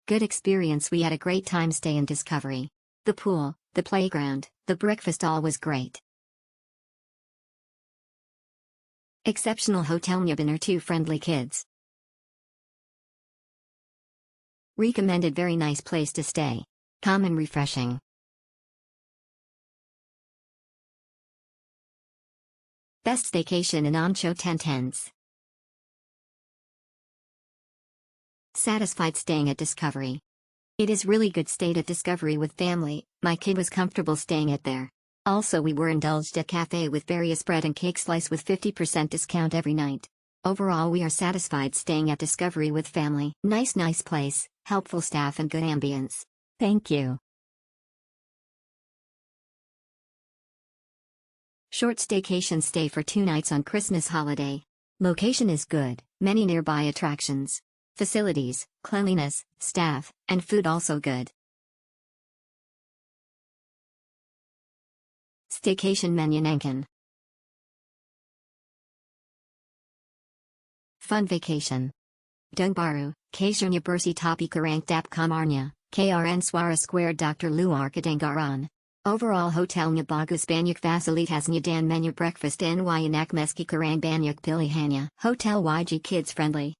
Good experience. We had a great time stay in Discovery. The pool, the playground, the breakfast, all was great. Exceptional hotel. Nyabener, 2 friendly kids. Recommended. Very nice place to stay. Calm and refreshing. Best staycation in Ancho 10/10s. Satisfied staying at Discovery. It is really good. Stayed at Discovery with family. My kid was comfortable staying at there. Also, we were indulged at cafe with various bread and cake slice with 50% discount every night. Overall, we are satisfied staying at Discovery with family. Nice place, helpful staff and good ambience. Thank you. Short staycation. Stay for 2 nights on Christmas holiday. Location is good, many nearby attractions. Facilities, cleanliness, staff, and food also good. Staycation Menyenangkan. Fun vacation. Dungbaru, Kasurnya Bersi Tapi Karang Dap Kamarnya, KRN Swara Square Dr. Luar Kadanggaran. Overall hotelnya bagus, banyak fasilitasnya dan menu breakfast ny enak meski kurang banyak pilihannya. Hotel YG kids friendly.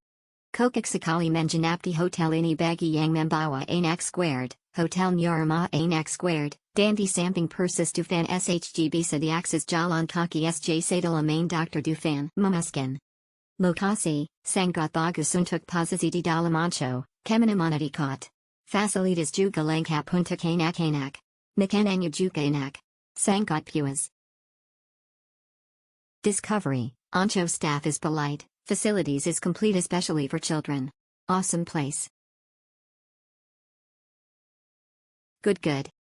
Kokak sekali mengenapti hotel ini bagi yang membawa anak squared, hotel Nyarama anak squared, dan di samping persis Dufan SHG bisa diakses jalan kaki SJ Sadala main Dr. Dufan. Memuskan. Lokasi, sangat bagus untuk posisi di dalam Ancho, kemana-mana dekat. Fasilitas juga lengkap untuk anak-anak. Makanannya juga enak. Sangat puas. Discovery, Ancho staff is polite, facilities is complete especially for children. Awesome place. Good.